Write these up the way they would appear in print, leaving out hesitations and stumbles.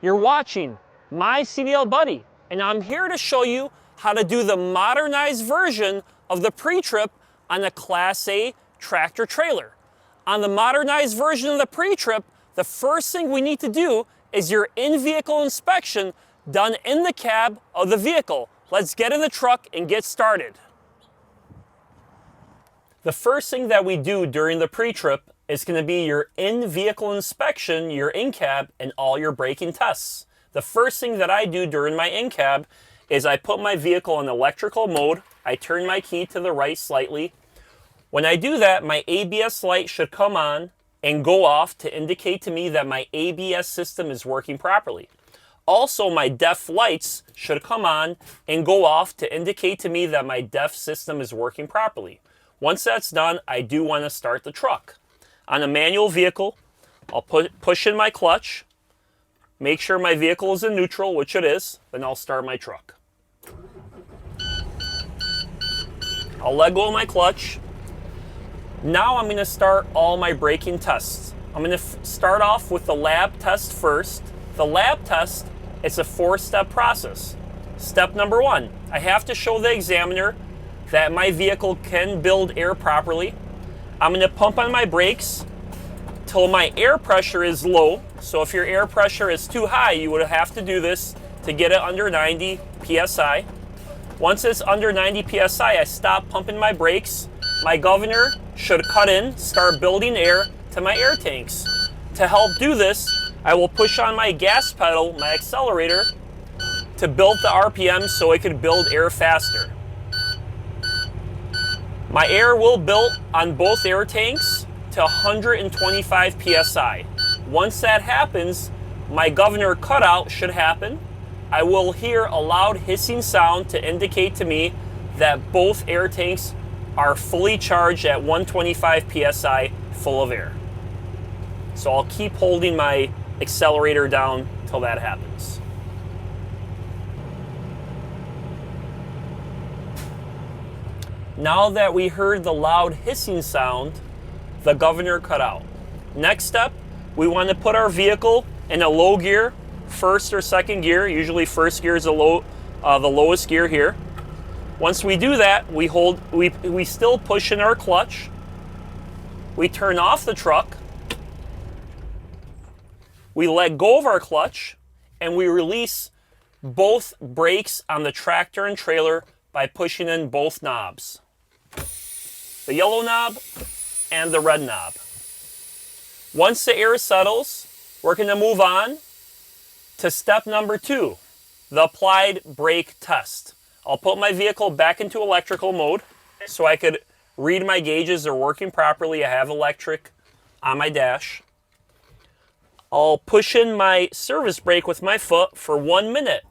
You're watching My CDL Buddy, and I'm here to show you how to do the modernized version of the pre-trip on a Class A tractor trailer. On the modernized version of the pre-trip, the first thing we need to do is your in-vehicle inspection done in the cab of the vehicle. Let's get in the truck and get started. The first thing that we do during the pre-trip is going to be your in-vehicle inspection, your in-cab, and all your braking tests. The first thing that I do during my in-cab is I put my vehicle in electrical mode. I turn my key to the right slightly. When I do that, my ABS light should come on and go off to indicate to me that my ABS system is working properly. Also, my DEF lights should come on and go off to indicate to me that my DEF system is working properly. Once that's done, I do want to start the truck. On a manual vehicle, I'll push in my clutch, make sure my vehicle is in neutral, which it is, then I'll start my truck. I'll let go of my clutch. Now I'm going to start all my braking tests. I'm going to start off with the lab test first. The lab test, it's a 4-step process. Step number 1, I have to show the examiner that my vehicle can build air properly. I'm going to pump on my brakes till my air pressure is low. So if your air pressure is too high, you would have to do this to get it under 90 psi. Once it's under 90 psi, I stop pumping my brakes. My governor should cut in, start building air to my air tanks. To help do this, I will push on my gas pedal, my accelerator, to build the RPM so it could build air faster. My air will build on both air tanks to 125 psi. Once that happens, my governor cutout should happen. I will hear a loud hissing sound to indicate to me that both air tanks are fully charged at 125 psi full of air. So I'll keep holding my accelerator down till that happens. Now that we heard the loud hissing sound, the governor cut out. Next step, we want to put our vehicle in a low gear, first or second gear. Usually first gear is the lowest gear here. Once we do that, we still push in our clutch. We turn off the truck. We let go of our clutch, and we release both brakes on the tractor and trailer by pushing in both knobs. The yellow knob and the red knob. Once the air settles, we're going to move on to step number 2, the applied brake test. I'll put my vehicle back into electrical mode so I could read my gauges are working properly. I have electric on my dash. I'll push in my service brake with my foot for 1 minute.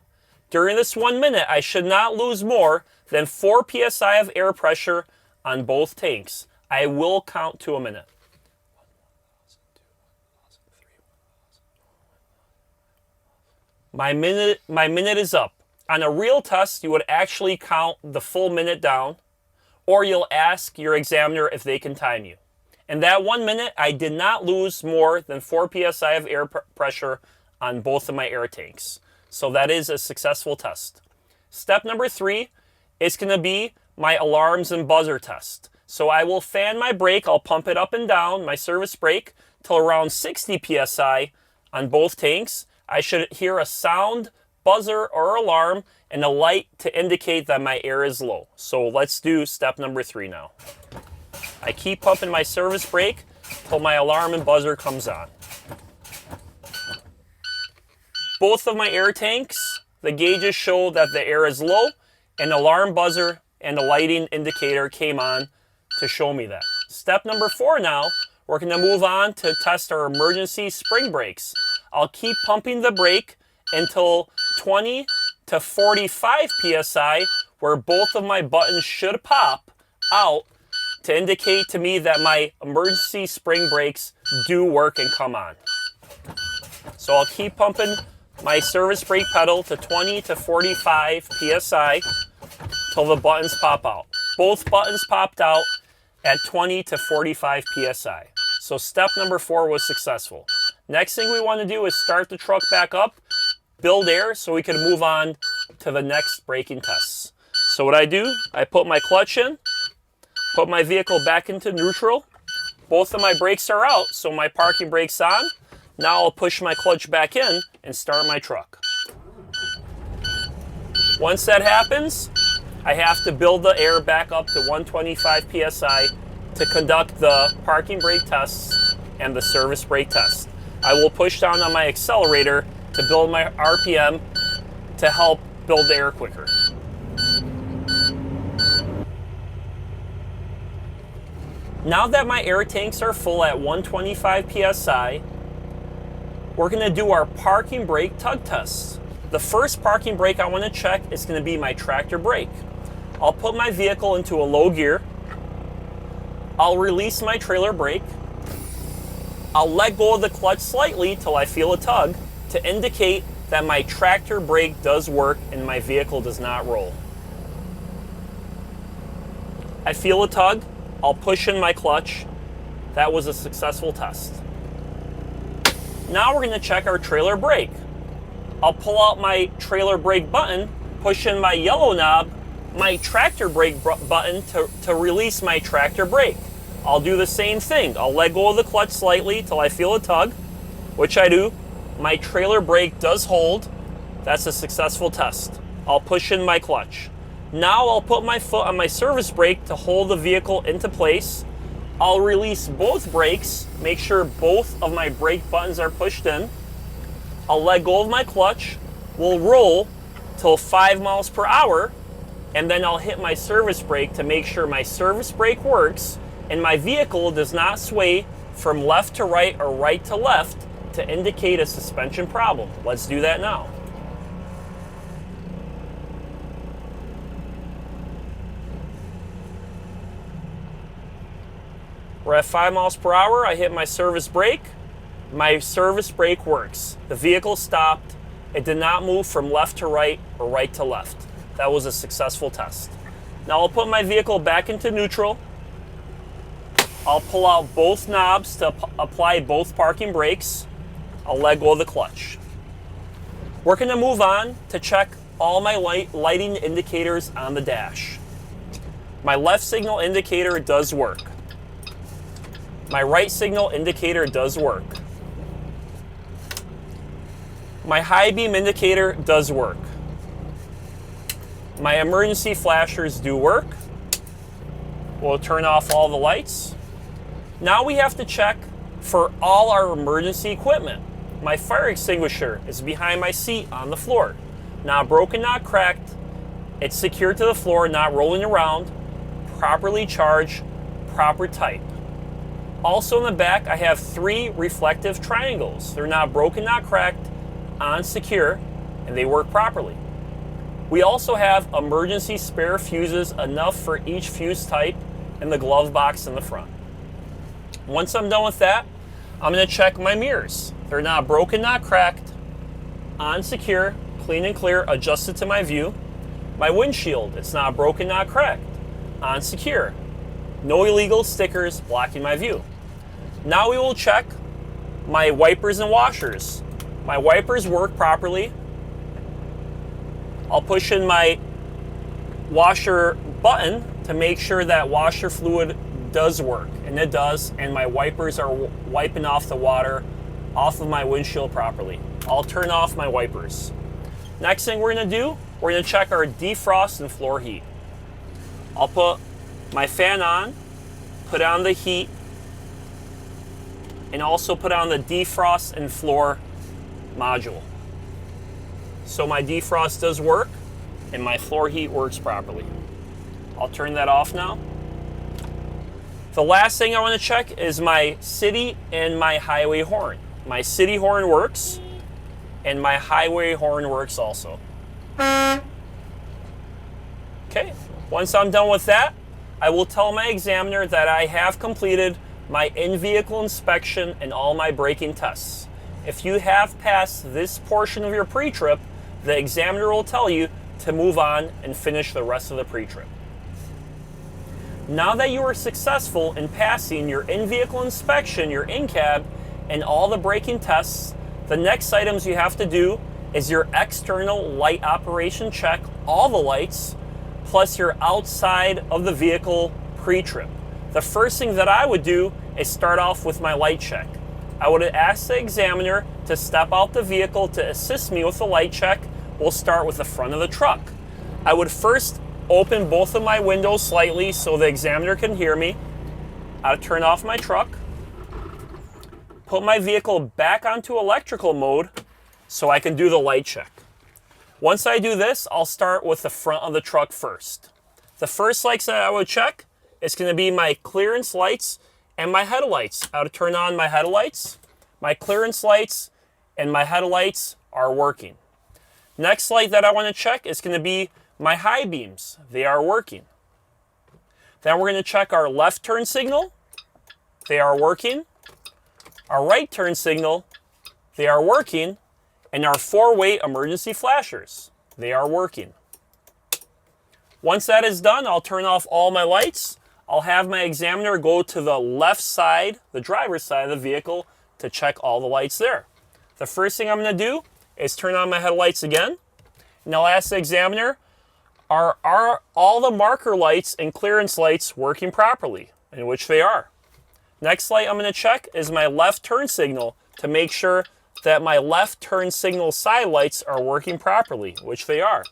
During this 1 minute, I should not lose more than 4 psi of air pressure on both tanks. I will count to a minute. My minute is up. On a real test, you would actually count the full minute down, or you'll ask your examiner if they can time you. In that 1 minute, I did not lose more than 4 psi of air pressure on both of my air tanks. So that is a successful test. Step number 3 is going to be my alarms and buzzer test. So I will fan my brake, I'll pump it up and down, my service brake, till around 60 psi on both tanks. I should hear a sound, buzzer or alarm, and a light to indicate that my air is low. So let's do step number 3 now. I keep pumping my service brake till my alarm and buzzer comes on. Both of my air tanks, the gauges show that the air is low, and alarm buzzer and the lighting indicator came on to show me that. Step number 4 now, we're going to move on to test our emergency spring brakes. I'll keep pumping the brake until 20 to 45 psi, where both of my buttons should pop out to indicate to me that my emergency spring brakes do work and come on. So I'll keep pumping my service brake pedal to 20 to 45 psi till the buttons pop out. Both buttons popped out at 20 to 45 psi. So step number 4 was successful. Next thing we want to do is start the truck back up build air so we can move on to the next braking tests. So what I do, I put my clutch in, put my vehicle back into neutral. Both of my brakes are out, so my parking brake's on. Now I'll push my clutch back in and start my truck. Once that happens, I have to build the air back up to 125 psi to conduct the parking brake tests and the service brake test. I will push down on my accelerator to build my RPM to help build the air quicker. Now that my air tanks are full at 125 psi, we're going to do our parking brake tug tests. The first parking brake I want to check is going to be my tractor brake. I'll put my vehicle into a low gear. I'll release my trailer brake. I'll let go of the clutch slightly till I feel a tug to indicate that my tractor brake does work and my vehicle does not roll. I feel a tug. I'll push in my clutch. That was a successful test. Now we're going to check our trailer brake. I'll pull out my trailer brake button, push in my yellow knob, my tractor brake button to release my tractor brake. I'll do the same thing. I'll let go of the clutch slightly till I feel a tug, which I do. My trailer brake does hold. That's a successful test. I'll push in my clutch. Now I'll put my foot on my service brake to hold the vehicle into place. I'll release both brakes, make sure both of my brake buttons are pushed in. I'll let go of my clutch. We'll roll till 5 miles per hour, and then I'll hit my service brake to make sure my service brake works and my vehicle does not sway from left to right or right to left to indicate a suspension problem. Let's do that now. We're at 5 miles per hour. I hit my service brake. My service brake works. The vehicle stopped. It did not move from left to right or right to left. That was a successful test. Now I'll put my vehicle back into neutral. I'll pull out both knobs to apply both parking brakes. I'll let go of the clutch. We're going to move on to check all my lighting indicators on the dash. My left signal indicator does work. My right signal indicator does work. My high beam indicator does work. My emergency flashers do work. We'll turn off all the lights. Now we have to check for all our emergency equipment. My fire extinguisher is behind my seat on the floor. Not broken, not cracked. It's secured to the floor, not rolling around. Properly charged, proper type. Also in the back, I have 3 reflective triangles. They're not broken, not cracked, on secure, and they work properly. We also have emergency spare fuses, enough for each fuse type, in the glove box in the front. Once I'm done with that, I'm going to check my mirrors. They're not broken, not cracked, on secure, clean and clear, adjusted to my view. My windshield, it's not broken, not cracked, on secure. No illegal stickers blocking my view. Now we will check my wipers and washers. My wipers work properly. I'll push in my washer button to make sure that washer fluid does work, and it does, and my wipers are wiping off the water off of my windshield properly. I'll turn off my wipers. Next thing we're going to do, we're going to check our defrost and floor heat. I'll put my fan on, put on the heat, and also put on the defrost and floor module. So my defrost does work and my floor heat works properly. I'll turn that off now. The last thing I want to check is my city and my highway horn. My city horn works and my highway horn works also. Okay, once I'm done with that, I will tell my examiner that I have completed my in-vehicle inspection and all my braking tests. If you have passed this portion of your pre-trip, the examiner will tell you to move on and finish the rest of the pre-trip. Now that you are successful in passing your in-vehicle inspection, your in-cab, and all the braking tests, the next items you have to do is your external light operation check, all the lights, plus your outside of the vehicle pre-trip. The first thing that I would do is start off with my light check. I would ask the examiner to step out the vehicle to assist me with the light check. We'll start with the front of the truck. I would first open both of my windows slightly so the examiner can hear me. I would turn off my truck, put my vehicle back onto electrical mode so I can do the light check. Once I do this, I'll start with the front of the truck first. The first lights that I would check is going to be my clearance lights and my headlights. I would turn on my headlights. My clearance lights and my headlights are working. Next light that I want to check is going to be my high beams. They are working. Then we're going to check our left turn signal. They are working. Our right turn signal. They are working. And our 4-way emergency flashers. They are working. Once that is done, I'll turn off all my lights. I'll have my examiner go to the left side, the driver's side of the vehicle, to check all the lights there. The first thing I'm going to do is turn on my headlights again. And I'll ask the examiner, are all the marker lights and clearance lights working properly? In which they are. Next light I'm going to check is my left turn signal to make sure that my left turn signal side lights are working properly, which they are.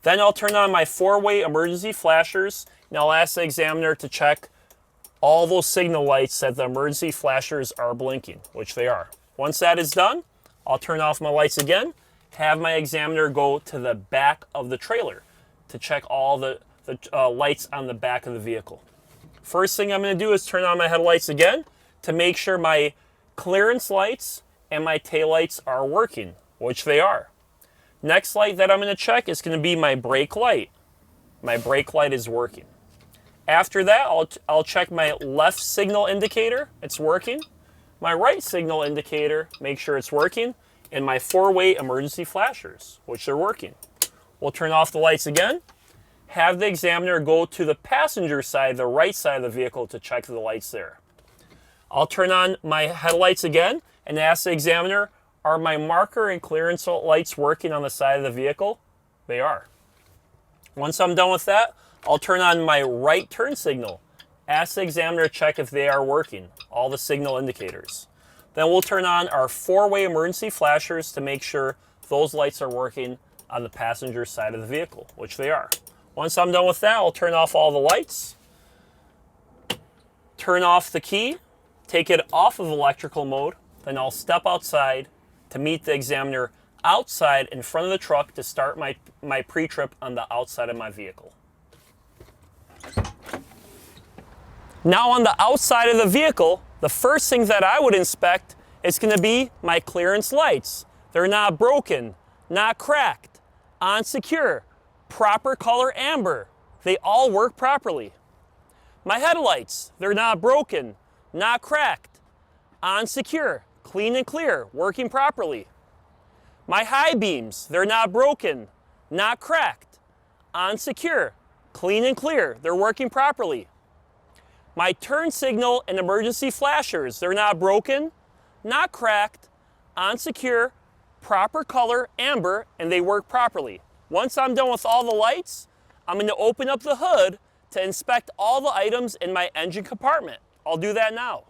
Then I'll turn on my 4-way emergency flashers, and I'll ask the examiner to check all those signal lights that the emergency flashers are blinking, which they are. Once that is done, I'll turn off my lights again, have my examiner go to the back of the trailer to check all the lights on the back of the vehicle. First thing I'm going to do is turn on my headlights again to make sure my clearance lights and my taillights are working, which they are. Next light that I'm going to check is going to be my brake light. My brake light is working. After that, I'll check my left signal indicator. It's working. My right signal indicator, make sure it's working. And my 4-way emergency flashers, which are working. We'll turn off the lights again. Have the examiner go to the passenger side, the right side of the vehicle, to check the lights there. I'll turn on my headlights again and ask the examiner, are my marker and clearance lights working on the side of the vehicle? They are. Once I'm done with that, I'll turn on my right turn signal. Ask the examiner to check if they are working, all the signal indicators. Then we'll turn on our 4-way emergency flashers to make sure those lights are working on the passenger side of the vehicle, which they are. Once I'm done with that, I'll turn off all the lights, turn off the key, take it off of electrical mode, then I'll step outside to meet the examiner outside in front of the truck to start my pre-trip on the outside of my vehicle. Now on the outside of the vehicle, the first thing that I would inspect is going to be my clearance lights. They're not broken, not cracked, on secure, proper color amber. They all work properly. My headlights, they're not broken, not cracked, on secure, clean and clear, working properly. My high beams, they're not broken, not cracked, on secure, clean and clear, they're working properly. My turn signal and emergency flashers, they're not broken, not cracked, on secure, proper color, amber, and they work properly. Once I'm done with all the lights, I'm going to open up the hood to inspect all the items in my engine compartment. I'll do that now.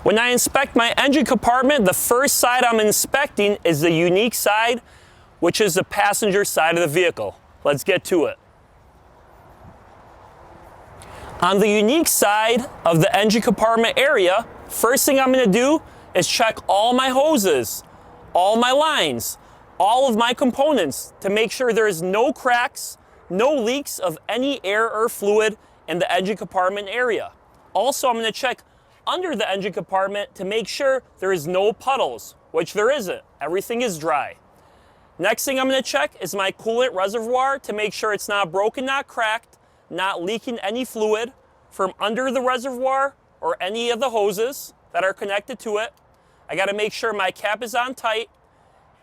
When I inspect my engine compartment, the first side I'm inspecting is the unique side, which is the passenger side of the vehicle. Let's get to it. On the unique side of the engine compartment area, first thing I'm going to do is check all my hoses, all my lines, all of my components to make sure there is no cracks, no leaks of any air or fluid in the engine compartment area. Also, I'm going to check under the engine compartment to make sure there is no puddles, which there isn't. Everything is dry. Next thing I'm going to check is my coolant reservoir to make sure it's not broken, not cracked, not leaking any fluid from under the reservoir or any of the hoses that are connected to it. I got to make sure my cap is on tight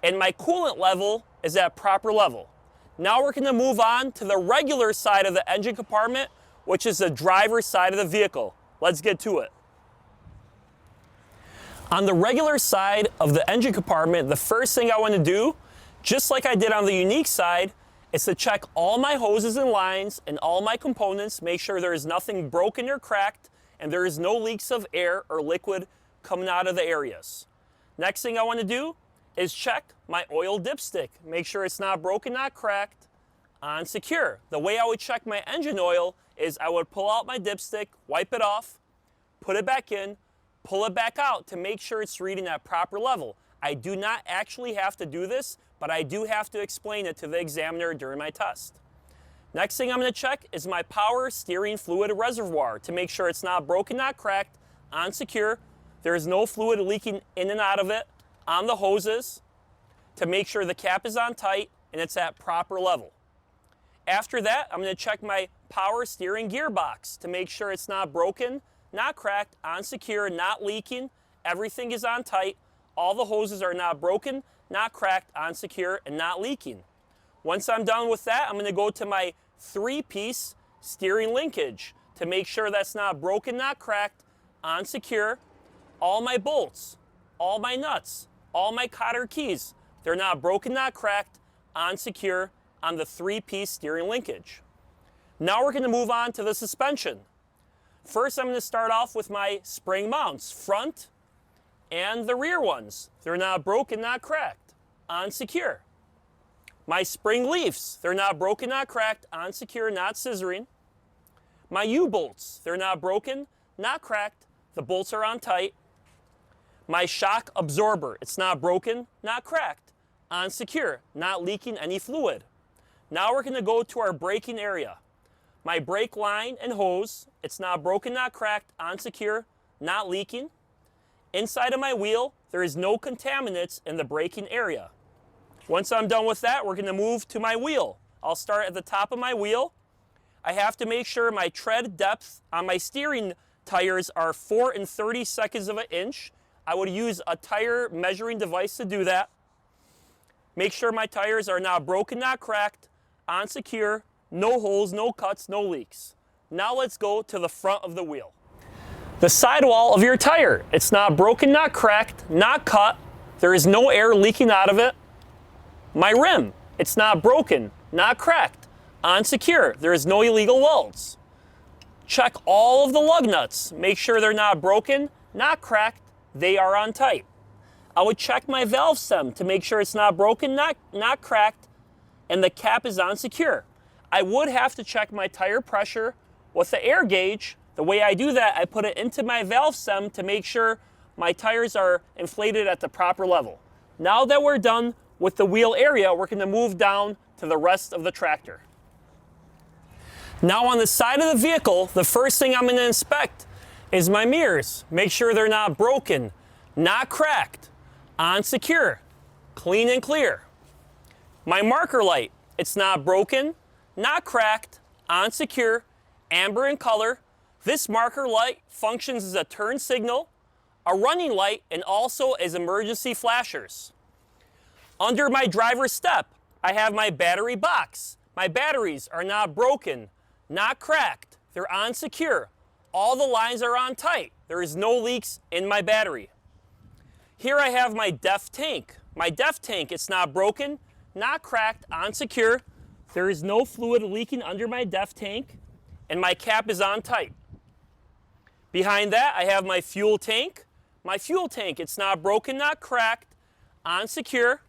and my coolant level is at proper level. Now we're going to move on to the regular side of the engine compartment, which is the driver's side of the vehicle. Let's get to it. On the regular side of the engine compartment, the first thing I want to do, just like I did on the unique side, is to check all my hoses and lines and all my components, make sure there is nothing broken or cracked, and there is no leaks of air or liquid coming out of the areas. Next thing I want to do is check my oil dipstick. Make sure it's not broken, not cracked, on secure. The way I would check my engine oil is I would pull out my dipstick, wipe it off, put it back in, pull it back out to make sure it's reading at proper level. I do not actually have to do this, but I do have to explain it to the examiner during my test. Next thing I'm going to check is my power steering fluid reservoir to make sure it's not broken, not cracked, on secure. There is no fluid leaking in and out of it on the hoses, to make sure the cap is on tight and it's at proper level. After that, I'm going to check my power steering gearbox to make sure it's not broken, not cracked, on secure, not leaking. Everything is on tight. All the hoses are not broken, not cracked, on secure, and not leaking. Once I'm done with that, I'm going to go to my 3-piece steering linkage to make sure that's not broken, not cracked, on secure. All my bolts, all my nuts, all my cotter keys, they're not broken, not cracked, on secure on the 3-piece steering linkage. Now we're going to move on to the suspension. First, I'm going to start off with my spring mounts, front and the rear ones. They're not broken, not cracked, on secure. My spring leafs, they're not broken, not cracked, on secure, not scissoring. My U-bolts, they're not broken, not cracked, the bolts are on tight. My shock absorber, it's not broken, not cracked, on secure, not leaking any fluid. Now we're going to go to our braking area. My brake line and hose, it's not broken, not cracked, on secure, not leaking. Inside of my wheel, there is no contaminants in the braking area. Once I'm done with that, we're going to move to my wheel. I'll start at the top of my wheel. I have to make sure my tread depth on my steering tires are 4 30 of an inch. I would use a tire measuring device to do that. Make sure my tires are not broken, not cracked, on secure, no holes, no cuts, no leaks. Now let's go to the front of the wheel. The sidewall of your tire, it's not broken, not cracked, not cut. There is no air leaking out of it. My rim, it's not broken, not cracked, on secure. There is no illegal welds. Check all of the lug nuts. Make sure they're not broken, not cracked, they are on tight. I would check my valve stem to make sure it's not broken, not cracked, and the cap is on secure. I would have to check my tire pressure with the air gauge. The way I do that, I put it into my valve stem to make sure my tires are inflated at the proper level. Now that we're done with the wheel area, we're going to move down to the rest of the tractor. Now on the side of the vehicle, the first thing I'm going to inspect is my mirrors. Make sure they're not broken, not cracked, on secure, clean and clear. My marker light, it's not broken, not cracked, on secure, amber in color. This marker light functions as a turn signal, a running light, and also as emergency flashers. Under my driver's step, I have my battery box. My batteries are not broken, not cracked, they're on secure. All the lines are on tight. There is no leaks in my battery. Here I have my DEF tank. My DEF tank, it's not broken, not cracked, on secure. There is no fluid leaking under my DEF tank, and my cap is on tight. Behind that, I have my fuel tank. My fuel tank, it's not broken, not cracked, on secure.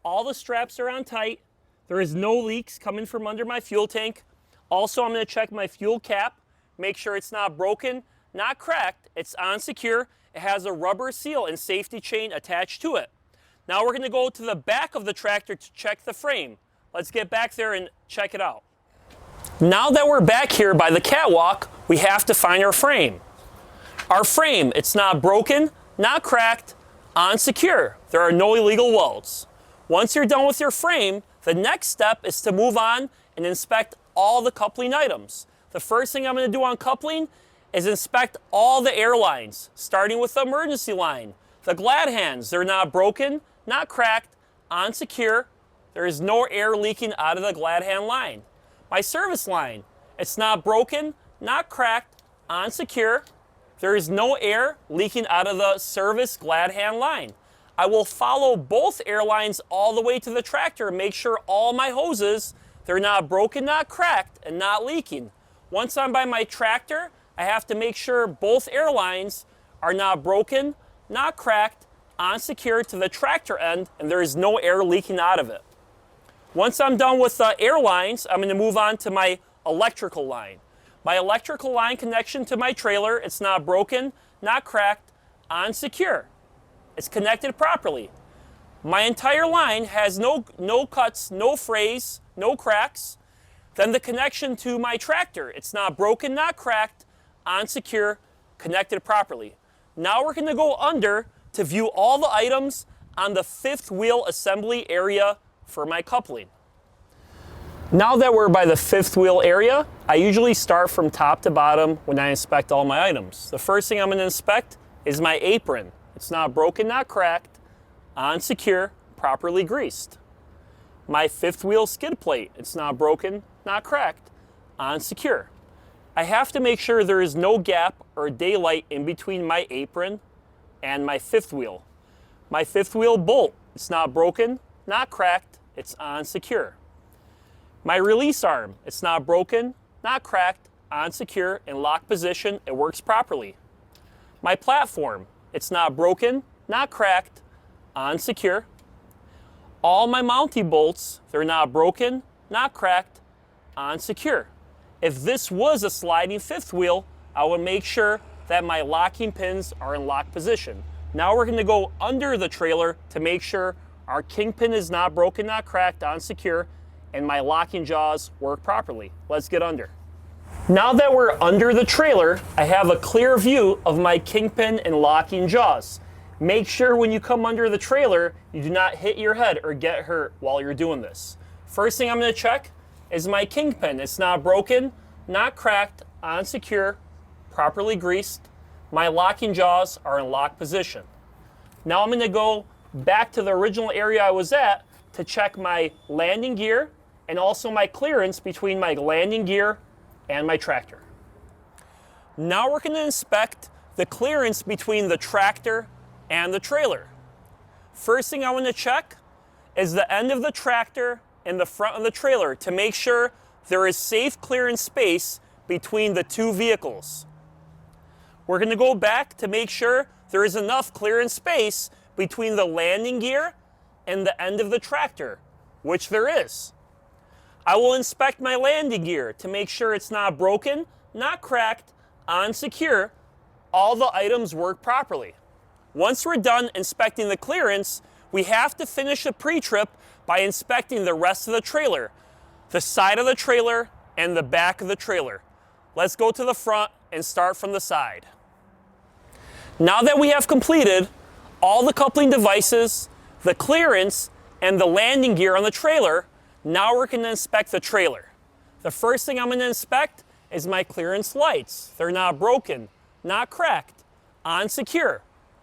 All the straps are on tight. There is no leaks coming from under my fuel tank. Also, I'm going to check my fuel cap. Make sure it's not broken, not cracked, it's on secure. It has a rubber seal and safety chain attached to it. Now we're going to go to the back of the tractor to check the frame. Let's get back there and check it out. Now that we're back here by the catwalk, we have to find our frame. Our frame, it's not broken, not cracked, on secure. There are no illegal welds. Once you're done with your frame, the next step is to move on and inspect all the coupling items. The first thing I'm going to do on coupling is inspect all the air lines, starting with the emergency line. The glad hands, they're not broken, not cracked, on secure. There is no air leaking out of the glad hand line. My service line, it's not broken, not cracked, on secure. There is no air leaking out of the service glad hand line. I will follow both air lines all the way to the tractor and make sure all my hoses, they're not broken, not cracked, and not leaking. Once I'm by my tractor, I have to make sure both air lines are not broken, not cracked, on secure to the tractor end, and there is no air leaking out of it. Once I'm done with the air lines, I'm going to move on to my electrical line. My electrical line connection to my trailer, it's not broken, not cracked, on secure. It's connected properly. My entire line has no cuts, no frays, no cracks. Then the connection to my tractor, it's not broken, not cracked, on secure, connected properly. Now we're going to go under to view all the items on the fifth wheel assembly area for my coupling. Now that we're by the fifth wheel area, I usually start from top to bottom when I inspect all my items. The first thing I'm going to inspect is my apron. It's not broken, not cracked, on secure, properly greased. My fifth wheel skid plate, it's not broken, not cracked, on secure. I have to make sure there is no gap or daylight in between my apron and my fifth wheel. My fifth wheel bolt, it's not broken, not cracked, it's on secure. My release arm, it's not broken, not cracked, on secure, in lock position, it works properly. My platform, it's not broken, not cracked, on secure. All my mounting bolts, they're not broken, not cracked, on secure. If this was a sliding fifth wheel, I would make sure that my locking pins are in lock position. Now we're going to go under the trailer to make sure our kingpin is not broken, not cracked, on secure, and my locking jaws work properly. Let's get under. Now that we're under the trailer, I have a clear view of my kingpin and locking jaws. Make sure when you come under the trailer, you do not hit your head or get hurt while you're doing this. First thing I'm going to check is my kingpin. It's not broken, not cracked, on secure, properly greased. My locking jaws are in lock position. Now I'm going to go back to the original area I was at to check my landing gear and also my clearance between my landing gear and my tractor. Now we're going to inspect the clearance between the tractor and the trailer. First thing I want to check is the end of the tractor and the front of the trailer to make sure there is safe clearance space between the two vehicles. We're going to go back to make sure there is enough clearance space between the landing gear and the end of the tractor, which there is. I will inspect my landing gear to make sure it's not broken, not cracked, on secure. All the items work properly. Once we're done inspecting the clearance, we have to finish the pre-trip by inspecting the rest of the trailer, the side of the trailer and the back of the trailer. Let's go to the front and start from the side. Now that we have completed all the coupling devices, the clearance, and the landing gear on the trailer, now we're going to inspect the trailer. The first thing I'm going to inspect is my clearance lights. They're not broken, not cracked, on secure,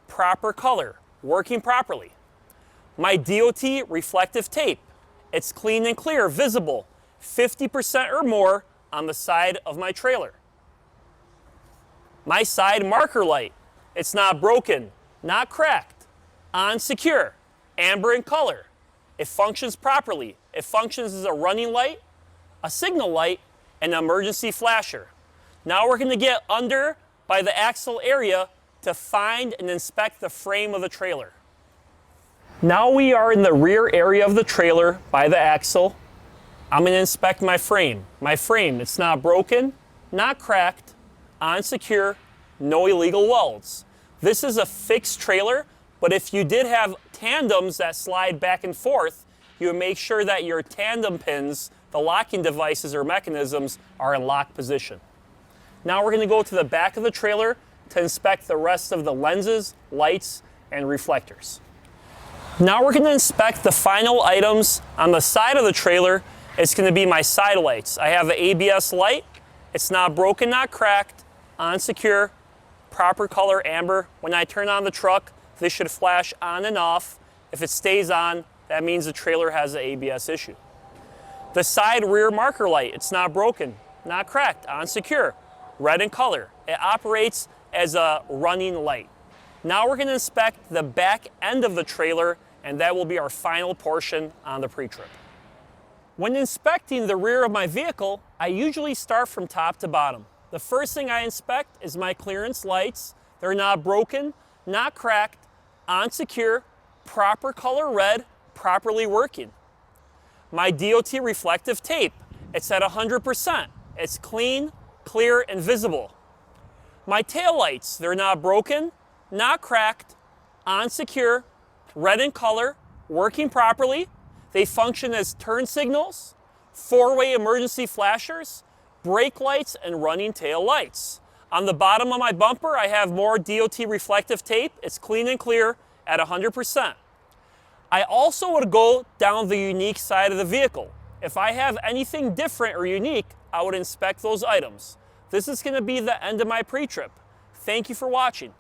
proper color, working properly. My DOT reflective tape, it's clean and clear, visible, 50% or more on the side of my trailer. My side marker light, it's not broken, not cracked, on secure, amber in color. It functions properly. It functions as a running light, a signal light, and an emergency flasher. Now we're going to get under by the axle area to find and inspect the frame of the trailer. Now we are in the rear area of the trailer by the axle. I'm going to inspect my frame. My frame, it's not broken, not cracked, on secure, no illegal welds. This is a fixed trailer, but if you did have tandems that slide back and forth, you would make sure that your tandem pins, the locking devices or mechanisms, are in lock position. Now we're going to go to the back of the trailer to inspect the rest of the lenses, lights, and reflectors. Now we're going to inspect the final items on the side of the trailer. It's going to be my side lights. I have an ABS light. It's not broken, not cracked, on secure, proper color amber. When I turn on the truck, this should flash on and off. If it stays on, that means the trailer has an ABS issue. The side rear marker light, it's not broken, not cracked, on secure, red in color. It operates as a running light. Now we're going to inspect the back end of the trailer, and that will be our final portion on the pre-trip. When inspecting the rear of my vehicle, I usually start from top to bottom. The first thing I inspect is my clearance lights. They're not broken, not cracked, on secure, proper color red, properly working. My DOT reflective tape, it's at 100%. It's clean, clear, and visible. My tail lights, they're not broken, not cracked, on secure, red in color, working properly. They function as turn signals, four-way emergency flashers, brake lights, and running tail lights. On the bottom of my bumper, I have more DOT reflective tape. It's clean and clear at 100%. I also would go down the unique side of the vehicle. If I have anything different or unique, I would inspect those items. This is going to be the end of my pre-trip. Thank you for watching.